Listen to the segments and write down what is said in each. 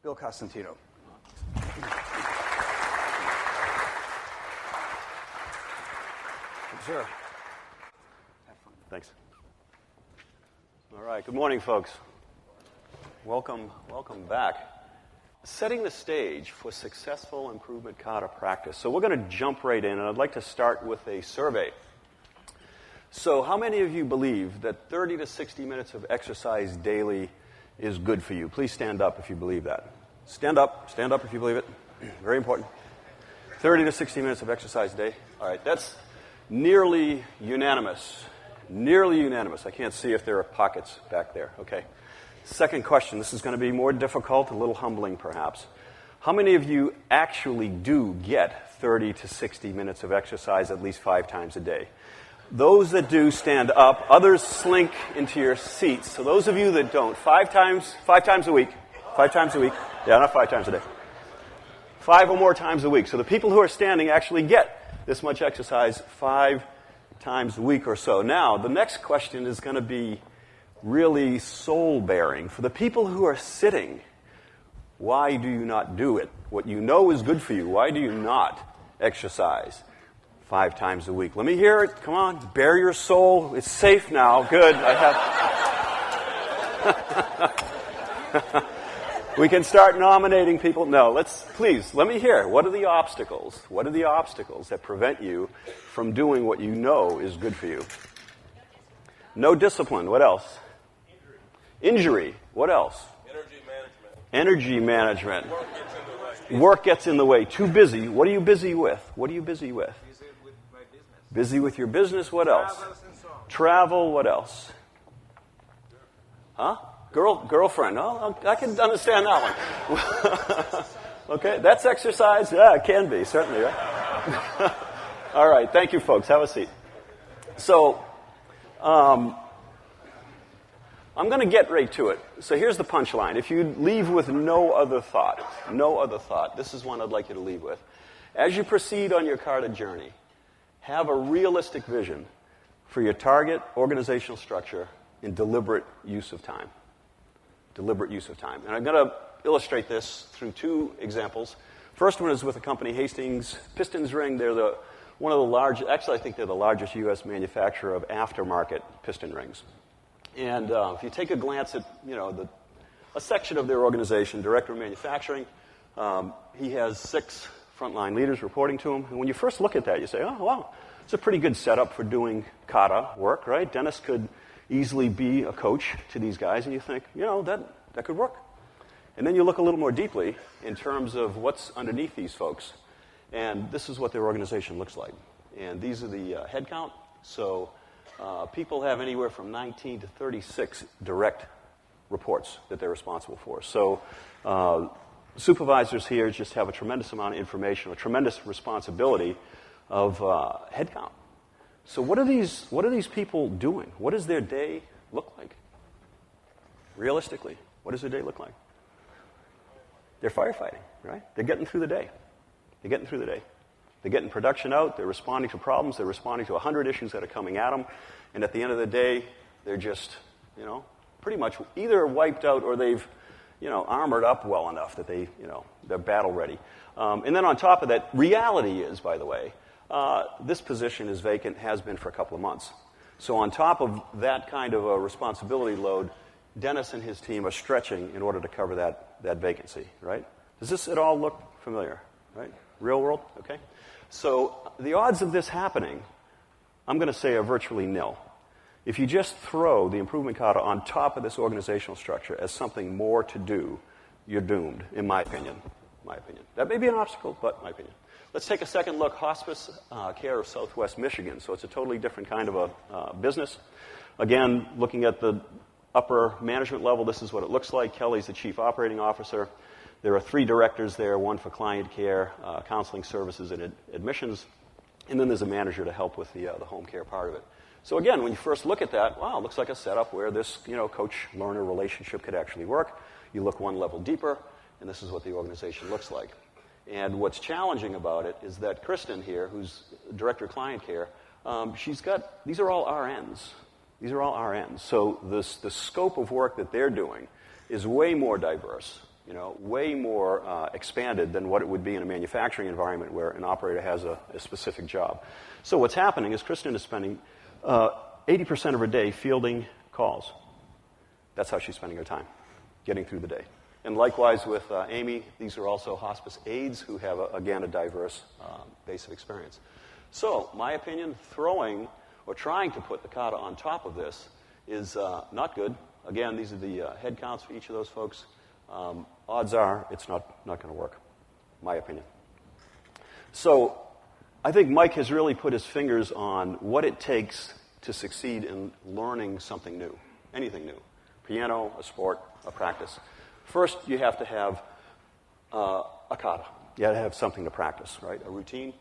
Bill Costantino. Sure. Thanks. All right, good morning, folks. Welcome back. Setting the stage for successful improvement kata practice. So we're going to jump right in, and I'd like to start with a survey. So how many of you believe that 30 to 60 minutes of exercise daily is good for you? Please stand up if you believe that. Stand up if you believe it. Very important. 30 to 60 minutes of exercise a day. All right, that's nearly unanimous. Nearly unanimous. I can't see if there are pockets back there. Okay. Second question. This is going to be more difficult, a little humbling perhaps. How many of you actually do get 30 to 60 minutes of exercise at least 5 times a day? Those that do, stand up. Others slink into your seats. So those of you that don't, 5 times a week. 5 times a week. Yeah, not 5 times a day. 5 or more times a week. So the people who are standing actually get this much exercise 5 times a week or so. Now, the next question is going to be really soul-bearing. For the people who are sitting, why do you not do it? What you know is good for you. Why do you not exercise 5 times a week? Let me hear it. Come on. Bare your soul. It's safe now. Good. We can start nominating people. No, let me hear. What are the obstacles? What are the obstacles that prevent you from doing what you know is good for you? No discipline. What else? Injury. What else? Energy management. Work gets in the way. Too busy. What are you busy with? Busy with my business. Busy with your business. What else? Travel. What else? Huh? Girlfriend. Oh, I can understand that one. Okay, that's exercise? Yeah, it can be, certainly, right? All right, thank you, folks. Have a seat. So, I'm going to get right to it. So here's the punchline. If you leave with no other thought, this is one I'd like you to leave with. As you proceed on your kata journey, have a realistic vision for your target organizational structure in deliberate use of time. Deliberate use of time. And I'm going to illustrate this through 2 examples. First one is with a company, Hastings Pistons Ring. They're one of the largest, actually I think they're the largest U.S. manufacturer of aftermarket piston rings. And if you take a glance at, a section of their organization, Director of Manufacturing, he has 6 frontline leaders reporting to him. And when you first look at that, you say, oh, wow, it's a pretty good setup for doing kata work, right? Dennis could easily be a coach to these guys, and you think, that could work. And then you look a little more deeply in terms of what's underneath these folks, and this is what their organization looks like. And these are the head count. So people have anywhere from 19 to 36 direct reports that they're responsible for. So supervisors here just have a tremendous amount of information, a tremendous responsibility of head count. So what are these people doing? What does their day look like? Realistically, what does their day look like? They're firefighting, right? They're getting through the day. They're getting production out. They're responding to problems. They're responding to 100 issues that are coming at them. And at the end of the day, they're just, pretty much either wiped out or they've, armored up well enough that they're battle ready. And then on top of that, reality is, by the way, this position is vacant, has been for a couple of months. So on top of that kind of a responsibility load, Dennis and his team are stretching in order to cover that vacancy, right? Does this at all look familiar, right? Real world? Okay. So the odds of this happening, I'm going to say, are virtually nil. If you just throw the improvement kata on top of this organizational structure as something more to do, you're doomed, in my opinion. That may be an obstacle, but my opinion. Let's take a second look. Hospice Care of Southwest Michigan. So it's a totally different kind of a business. Again, looking at the upper management level, this is what it looks like. Kelly's the chief operating officer. There are 3 directors there, one for client care, counseling services, and admissions. And then there's a manager to help with the home care part of it. So again, when you first look at that, wow, it looks like a setup where this coach-learner relationship could actually work. You look one level deeper, and this is what the organization looks like. And what's challenging about it is that Kristen here, who's Director of Client Care, these are all RNs. So the scope of work that they're doing is way more diverse way more expanded than what it would be in a manufacturing environment where an operator has a specific job. So what's happening is Kristen is spending 80% of her day fielding calls. That's how she's spending her time, getting through the day. And likewise with Amy, these are also hospice aides who have, again, a diverse base of experience. So, my opinion, throwing or trying to put the Kata on top of this is not good. Again, these are the head counts for each of those folks. Odds are it's not going to work, my opinion. So, I think Mike has really put his fingers on what it takes to succeed in learning something new, anything new. Piano, a sport, a practice. First, you have to have a kata. You have to have something to practice, right? A routine.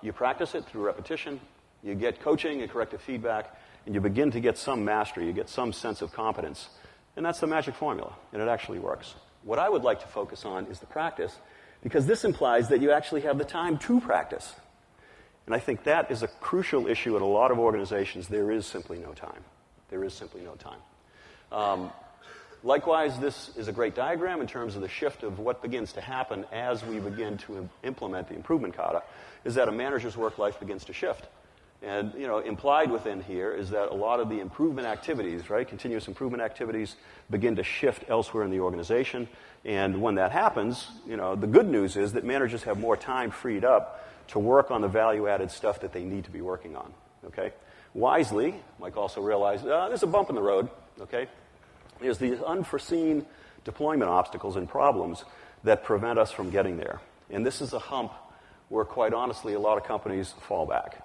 You practice it through repetition. You get coaching and corrective feedback, and you begin to get some mastery. You get some sense of competence. And that's the magic formula, and it actually works. What I would like to focus on is the practice, because this implies that you actually have the time to practice. And I think that is a crucial issue at a lot of organizations. There is simply no time. There is simply no time. Likewise, this is a great diagram in terms of the shift of what begins to happen as we begin to implement the improvement kata, is that a manager's work life begins to shift. And, implied within here is that a lot of the improvement activities, right, continuous improvement activities, begin to shift elsewhere in the organization. And when that happens, the good news is that managers have more time freed up to work on the value-added stuff that they need to be working on, okay? Wisely, Mike also realized, there's a bump in the road, okay? There's these unforeseen deployment obstacles and problems that prevent us from getting there. And this is a hump where, quite honestly, a lot of companies fall back.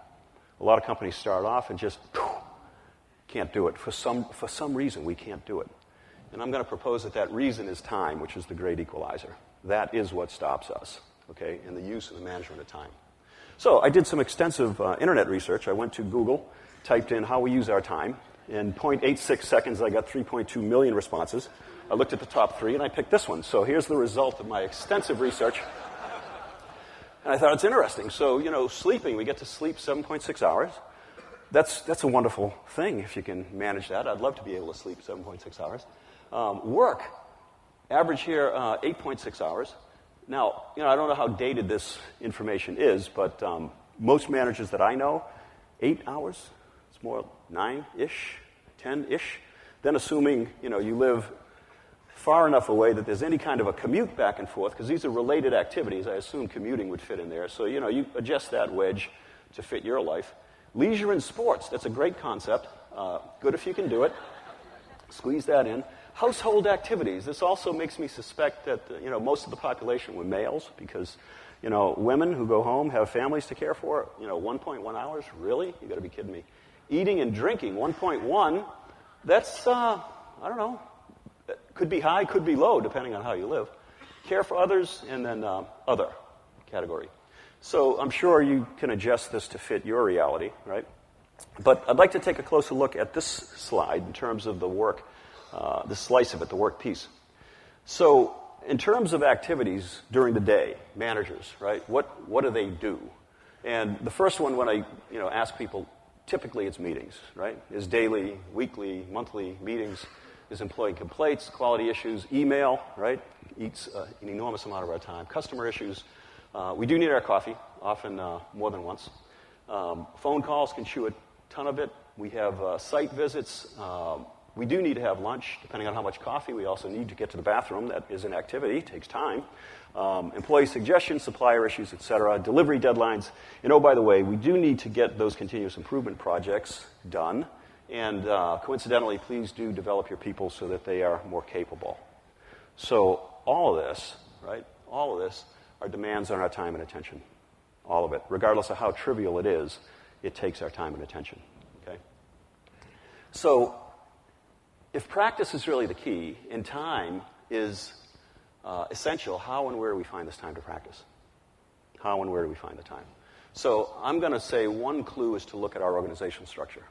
A lot of companies start off and just can't do it. For some reason, we can't do it. And I'm going to propose that reason is time, which is the great equalizer. That is what stops us, okay, in the use and the management of time. So I did some extensive internet research. I went to Google, typed in how we use our time. In 0.86 seconds, I got 3.2 million responses. I looked at the top 3, and I picked this one. So here's the result of my extensive research. And I thought it's interesting. So, sleeping, we get to sleep 7.6 hours. That's a wonderful thing if you can manage that. I'd love to be able to sleep 7.6 hours. Work, average here, 8.6 hours. Now, I don't know how dated this information is, but most managers that I know, 8 hours. It's more 9-ish, 10-ish. Then assuming, you live far enough away that there's any kind of a commute back and forth, because these are related activities. I assume commuting would fit in there. So, you adjust that wedge to fit your life. Leisure and sports, that's a great concept. Good if you can do it. Squeeze that in. Household activities. This also makes me suspect that, most of the population were males, because, women who go home have families to care for. 1.1 hours? Really? You got to be kidding me. Eating and drinking, 1.1. That's, I don't know. Could be high, could be low, depending on how you live. Care for others, and then other category. So I'm sure you can adjust this to fit your reality, right? But I'd like to take a closer look at this slide in terms of the work, the slice of it, the work piece. So in terms of activities during the day, managers, right, what do they do? And the first one, when I ask people, typically it's meetings, right? Is daily, weekly, monthly meetings. Is employee complaints, quality issues, email, right? Eats an enormous amount of our time. Customer issues. We do need our coffee, often more than once. Phone calls can chew a ton of it. We have site visits. We do need to have lunch, depending on how much coffee. We also need to get to the bathroom. That is an activity. It takes time. Employee suggestions, supplier issues, et cetera. Delivery deadlines. And, oh, by the way, we do need to get those continuous improvement projects done. And coincidentally, please do develop your people so that they are more capable. So all of this, right, all of this are demands on our time and attention. All of it. Regardless of how trivial it is, it takes our time and attention. Okay? So if practice is really the key, and time is essential, how and where do we find this time to practice? How and where do we find the time? So I'm going to say one clue is to look at our organizational structure.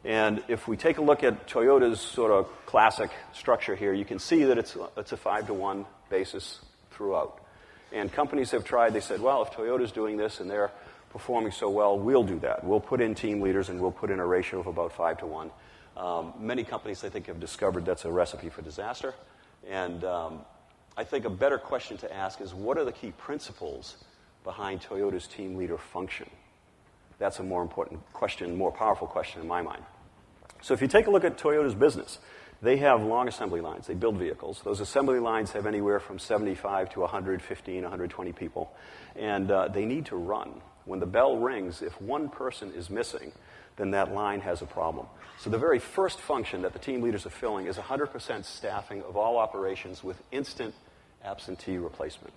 And if we take a look at Toyota's sort of classic structure here, you can see that it's a 5-to-1 basis throughout. And companies have tried, they said, well, if Toyota's doing this and they're performing so well, we'll do that. We'll put in team leaders and we'll put in a ratio of about 5-to-1. Many companies, I think, have discovered that's a recipe for disaster. And I think a better question to ask is, what are the key principles behind Toyota's team leader function? That's a more important question, more powerful question in my mind. So if you take a look at Toyota's business, they have long assembly lines. They build vehicles. Those assembly lines have anywhere from 75 to 115, 120 people, and they need to run. When the bell rings, if one person is missing, then that line has a problem. So the very first function that the team leaders are filling is 100% staffing of all operations with instant absentee replacement.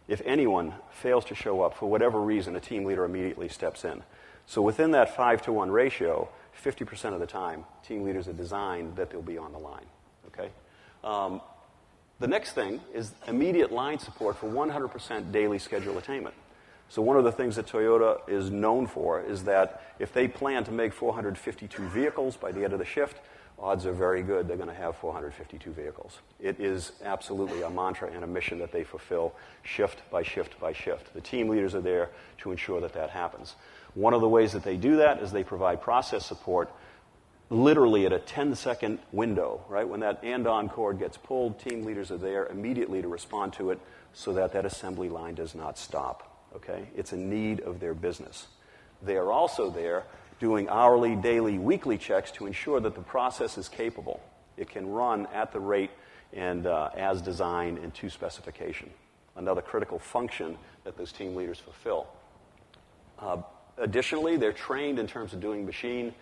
If anyone fails to show up for whatever reason, a team leader immediately steps in. So within that 5-to-1 ratio, 50% of the time, team leaders are designed that they'll be on the line. Okay? The next thing is immediate line support for 100% daily schedule attainment. So one of the things that Toyota is known for is that if they plan to make 452 vehicles by the end of the shift, odds are very good they're going to have 452 vehicles. It is absolutely a mantra and a mission that they fulfill shift by shift by shift. The team leaders are there to ensure that that happens. One of the ways that they do that is they provide process support literally at a 10-second window, right? When that and-on cord gets pulled, team leaders are there immediately to respond to it so that that assembly line does not stop. Okay? It's a need of their business. They are also there doing hourly, daily, weekly checks to ensure that the process is capable. It can run at the rate and as designed and to specification. Another critical function that those team leaders fulfill. Additionally, they're trained in terms of doing machine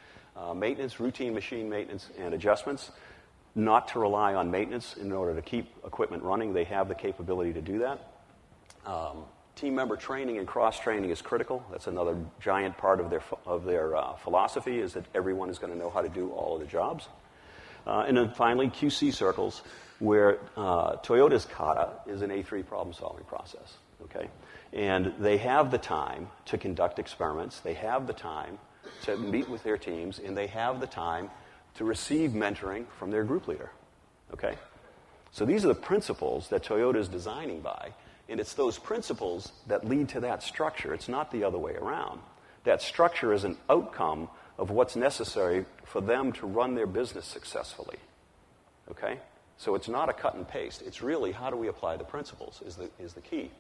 maintenance, routine machine maintenance and adjustments, not to rely on maintenance in order to keep equipment running. They have the capability to do that. Team member training and cross-training is critical. That's another giant part of their philosophy, is that everyone is going to know how to do all of the jobs. And then finally, QC circles, where Toyota's Kata is an A3 problem-solving process. Okay? And they have the time to conduct experiments. They have the time to meet with their teams, and they have the time to receive mentoring from their group leader. Okay? So these are the principles that Toyota is designing by. And it's those principles that lead to that structure. It's not the other way around. That structure is an outcome of what's necessary for them to run their business successfully. Okay? So it's not a cut and paste. It's really how do we apply the principles is the key.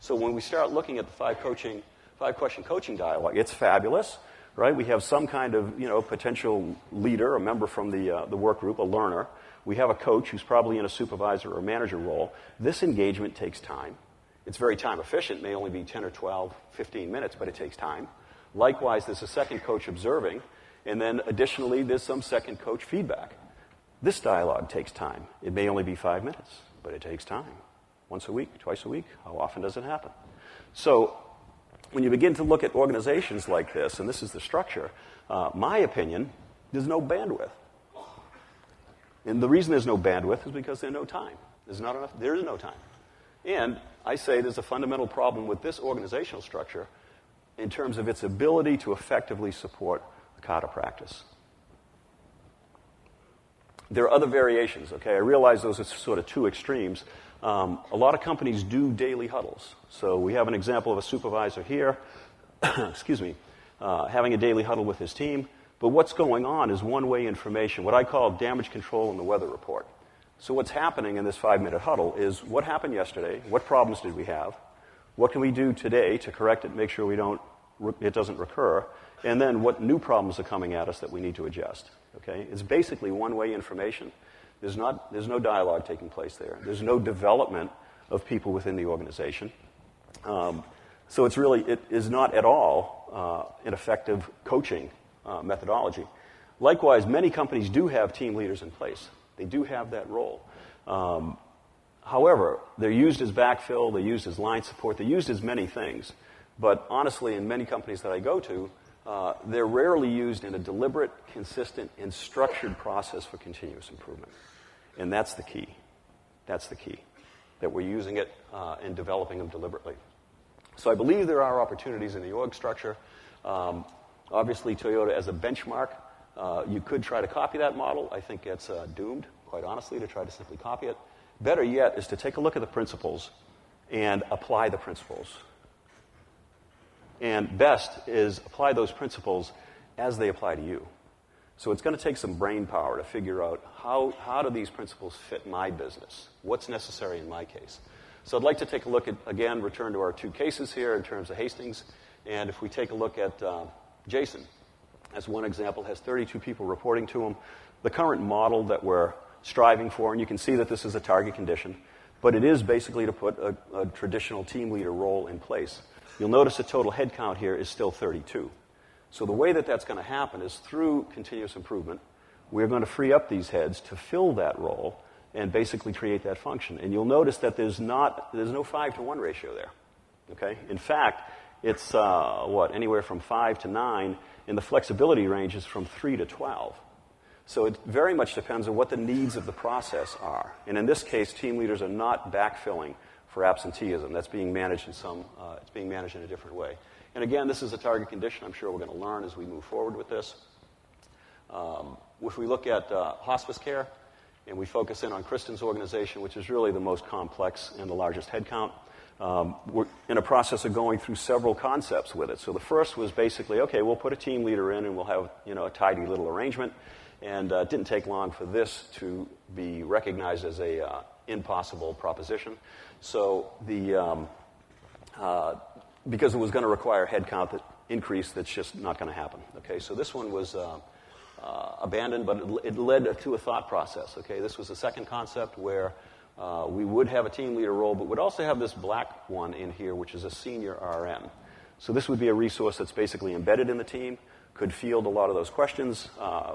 So when we start looking at the five-question coaching dialogue, it's fabulous, right? We have some kind of potential leader, a member from the work group, a learner. We have a coach who's probably in a supervisor or manager role. This engagement takes time. It's very time efficient, may only be 10 or 12, 15 minutes, but it takes time. Likewise, there's a second coach observing, and then additionally, there's some second coach feedback. This dialogue takes time. It may only be 5 minutes, but it takes time. Once a week, twice a week, how often does it happen? So when you begin to look at organizations like this, and this is the structure, my opinion, there's no bandwidth. And the reason there's no bandwidth is because there's no time. There is no time. And I say there's a fundamental problem with this organizational structure in terms of its ability to effectively support the Kata practice. There are other variations, okay? I realize those are sort of two extremes. A lot of companies do daily huddles. So we have an example of a supervisor here, having a daily huddle with his team. But what's going on is one-way information, what I call damage control in the weather report. So what's happening in this 5-minute huddle is what happened yesterday, what problems did we have, what can we do today to correct it, make sure it doesn't recur, and then what new problems are coming at us that we need to adjust. Okay? It's basically one-way information. There's no dialogue taking place there. There's no development of people within the organization. So it is not at all an effective coaching methodology. Likewise, many companies do have team leaders in place. They do have that role. However, they're used as backfill, they're used as line support, they're used as many things. But honestly, in many companies that I go to, they're rarely used in a deliberate, consistent, and structured process for continuous improvement. And that's the key. That's the key, that we're using it and developing them deliberately. So I believe there are opportunities in the org structure. Obviously, Toyota as a benchmark, you could try to copy that model. I think it's doomed, quite honestly, to try to simply copy it. Better yet is to take a look at the principles and apply the principles. And best is apply those principles as they apply to you. So it's going to take some brain power to figure out how do these principles fit my business? What's necessary in my case? So I'd like to take a look at, again, return to our two cases here in terms of Hastings. And if we take a look at Jason, as one example, has 32 people reporting to him. The current model that we're striving for, and you can see that this is a target condition, but it is basically to put a traditional team leader role in place. You'll notice the total head count here is still 32. So the way that that's going to happen is through continuous improvement. We're going to free up these heads to fill that role and basically create that function. And you'll notice that there's no 5-to-1 ratio there. Okay? In fact, it's anywhere from 5 to 9, and the flexibility range is from 3 to 12. So it very much depends on what the needs of the process are. And in this case, team leaders are not backfilling for absenteeism. That's being managed it's being managed in a different way. And again, this is a target condition. I'm sure we're going to learn as we move forward with this. If we look at hospice care, and we focus in on Kristen's organization, which is really the most complex and the largest headcount, we're in a process of going through several concepts with it. So the first was basically, okay, we'll put a team leader in and we'll have a tidy little arrangement. And it didn't take long for this to be recognized as a impossible proposition. So because it was going to require headcount increase, that's just not going to happen. Okay, so this one was abandoned, but it led to a thought process. Okay, this was the second concept where we would have a team leader role, but would also have this black one in here, which is a senior RM. So this would be a resource that's basically embedded in the team, could field a lot of those questions,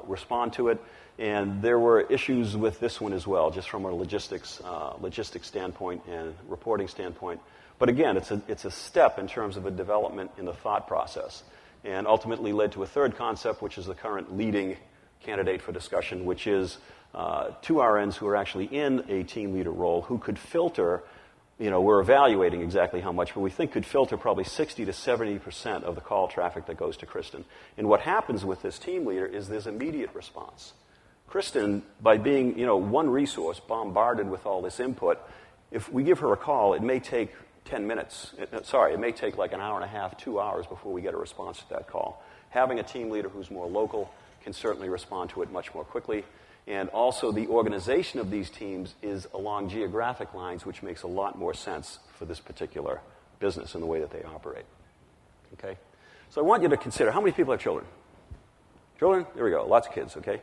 respond to it, and there were issues with this one as well, just from a logistics standpoint and reporting standpoint. But again, it's a step in terms of a development in the thought process, and ultimately led to a third concept, which is the current leading candidate for discussion, which is two RNs who are actually in a team leader role who could filter. We're evaluating exactly how much, but we think could filter probably 60 to 70% of the call traffic that goes to Kristen. And what happens with this team leader is there's immediate response. Kristen, by being, one resource bombarded with all this input, if we give her a call, it may take 10 minutes. It may take like an hour and a half, 2 hours before we get a response to that call. Having a team leader who's more local can certainly respond to it much more quickly. And also the organization of these teams is along geographic lines, which makes a lot more sense for this particular business and the way that they operate. Okay? So I want you to consider, how many people have children? Children? There we go. Lots of kids, okay?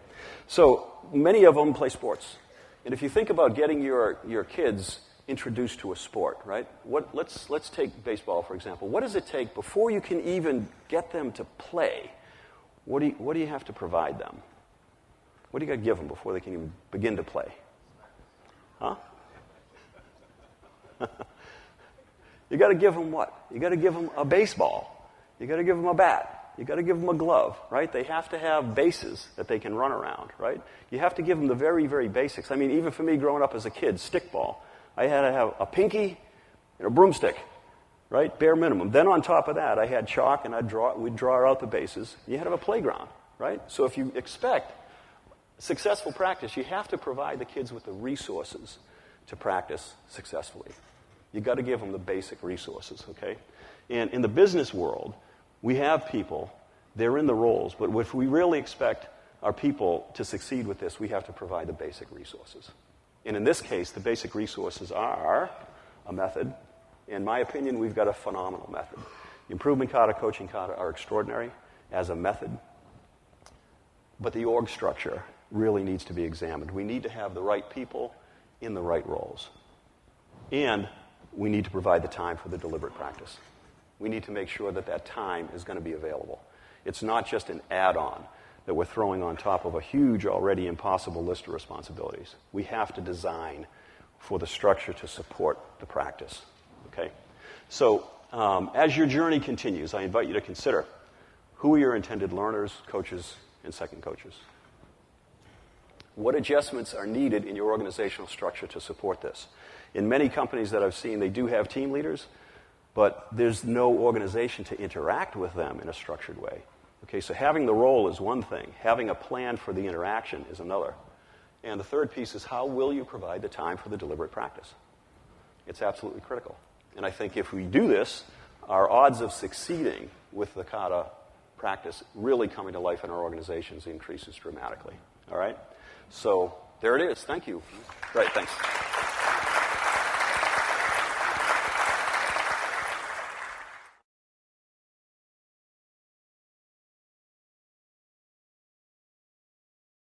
So many of them play sports. And if you think about getting your kids introduced to a sport, right? Let's take baseball, for example. What does it take before you can even get them to play? What do you have to provide them? What do you got to give them before they can even begin to play? Huh? You got to give them what? You got to give them a baseball. You got to give them a bat. You got to give them a glove, right? They have to have bases that they can run around, right? You have to give them the very, very basics. I mean, even for me growing up as a kid, stickball, I had to have a pinky and a broomstick, right? Bare minimum. Then on top of that, I had chalk and we'd draw out the bases. You had to have a playground, right? So if you expect successful practice, you have to provide the kids with the resources to practice successfully. You got to give them the basic resources, okay? And in the business world, we have people, they're in the roles, but if we really expect our people to succeed with this, we have to provide the basic resources. And in this case, the basic resources are a method. In my opinion, we've got a phenomenal method. The Improvement Kata, Coaching Kata are extraordinary as a method, but the org structure really needs to be examined. We need to have the right people in the right roles. And we need to provide the time for the deliberate practice. We need to make sure that that time is going to be available. It's not just an add-on that we're throwing on top of a huge, already impossible list of responsibilities. We have to design for the structure to support the practice. Okay? So as your journey continues, I invite you to consider who are your intended learners, coaches, and second coaches. What adjustments are needed in your organizational structure to support this? In many companies that I've seen, they do have team leaders, but there's no organization to interact with them in a structured way. Okay, so having the role is one thing. Having a plan for the interaction is another. And the third piece is how will you provide the time for the deliberate practice? It's absolutely critical. And I think if we do this, our odds of succeeding with the Kata practice really coming to life in our organizations increases dramatically. All right? So there it is. Thank you. Great, thanks.